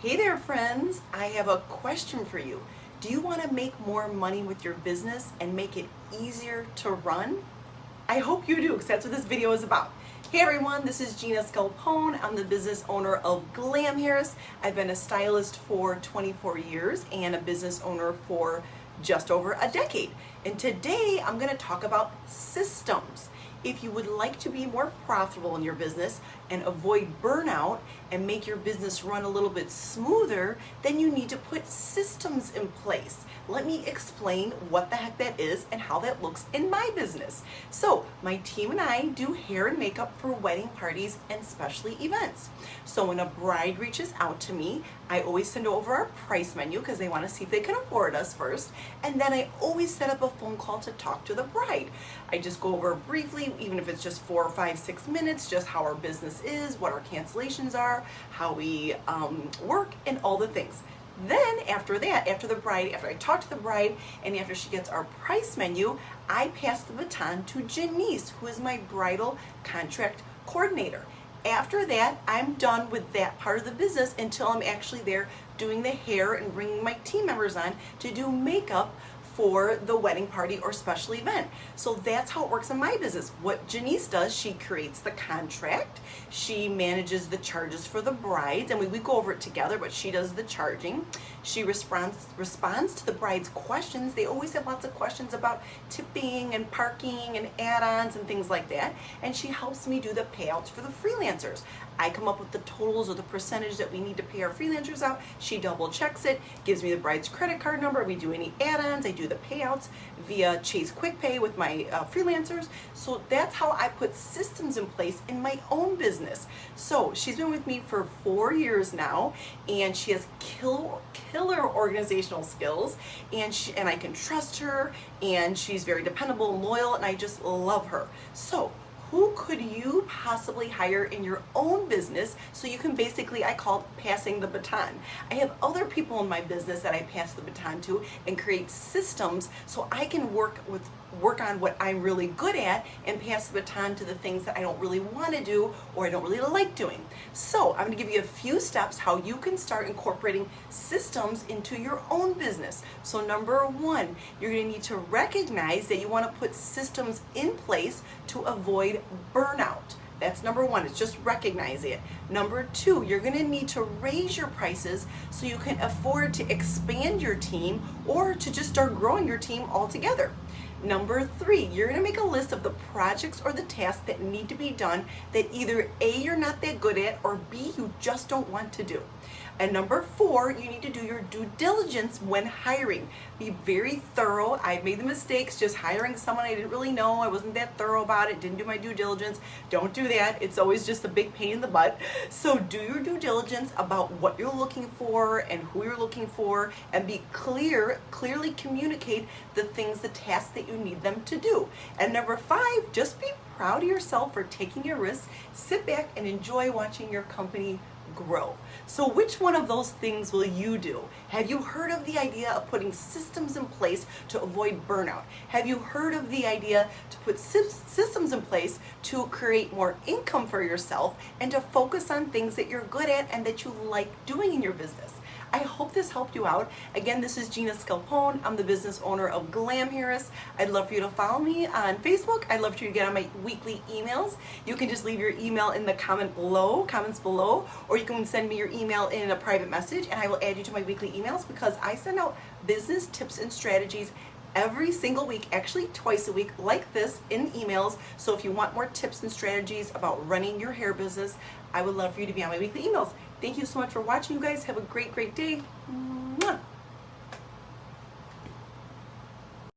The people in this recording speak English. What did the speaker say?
Hey there, friends. I have a question for you. Do you want to make more money with your business and make it easier to run? I hope you do, because that's what this video is about. Hey everyone, this is Gina Scalpone. I'm the business owner of Glamhairus. I've been a stylist for 24 years and a business owner for just over a decade. And today I'm going to talk about systems. If you would like to be more profitable in your business and avoid burnout and make your business run a little bit smoother, then you need to put systems in place. Let me explain what the heck that is and how that looks in my business. So my team and I do hair and makeup for wedding parties and special events. So when a bride reaches out to me, I always send over our price menu because they want to see if they can afford us first. And then I always set up a phone call to talk to the bride. I just go over briefly, even if it's just 4 or 5, 6 minutes, just how our business is, what our cancellations are, how we work, and all the things. Then after that, after I talk to the bride and after she gets our price menu, I pass the baton to Janice, who is my bridal contract coordinator. After that, I'm done with that part of the business until I'm actually there doing the hair and bringing my team members on to do makeup for the wedding party or special event. So that's how it works in my business. What Janice does, she creates the contract, she manages the charges for the brides, and we go over it together, but she does the charging. She responds to the bride's questions. They always have lots of questions about tipping and parking and add-ons and things like that, and she helps me do the payouts for the freelancers. I come up with the totals or the percentage that we need to pay our freelancers out. She double checks it, gives me the bride's credit card number. We do any add-ons. I do the payouts via Chase Quick Pay with my freelancers. So that's how I put systems in place in my own business. So she's been with me for 4 years now, and she has killer organizational skills, and I can trust her, and she's very dependable and loyal, and I just love her. So who could you possibly hire in your own business so you can basically, I call it passing the baton. I have other people in my business that I pass the baton to and create systems so I can work on what I'm really good at and pass the baton to the things that I don't really want to do or I don't really like doing. So I'm going to give you a few steps how you can start incorporating systems into your own business. So number 1, you're going to need to recognize that you want to put systems in place to avoid burnout. That's number 1, it's just recognize it. Number 2, you're going to need to raise your prices so you can afford to expand your team or to just start growing your team altogether. Number 3, you're going to make a list of the projects or the tasks that need to be done that either A, you're not that good at, or B, you just don't want to do. And number 4, you need to do your due diligence when hiring. Be very thorough. I made the mistakes just hiring someone I didn't really know. I wasn't that thorough about it, didn't do my due diligence. Don't do that. It's always just a big pain in the butt. So do your due diligence about what you're looking for and who you're looking for, and be clearly communicate the things, the tasks that you need them to do. And number 5, just be proud of yourself for taking a risk. Sit back and enjoy watching your company grow. So which one of those things will you do? Have you heard of the idea of putting systems in place to avoid burnout? Have you heard of the idea to put systems in place to create more income for yourself and to focus on things that you're good at and that you like doing in your business? I hope this helped you out. Again, this is Gina Scalpone. I'm the business owner of Glamhairus. I'd love for you to follow me on Facebook. I'd love for you to get on my weekly emails. You can just leave your email in the comments below, or you can send me your email in a private message and I will add you to my weekly emails because I send out business tips and strategies every single week, actually twice a week, like this in emails. So if you want more tips and strategies about running your hair business, I would love for you to be on my weekly emails. Thank you so much for watching, you guys. Have a great day. Mwah.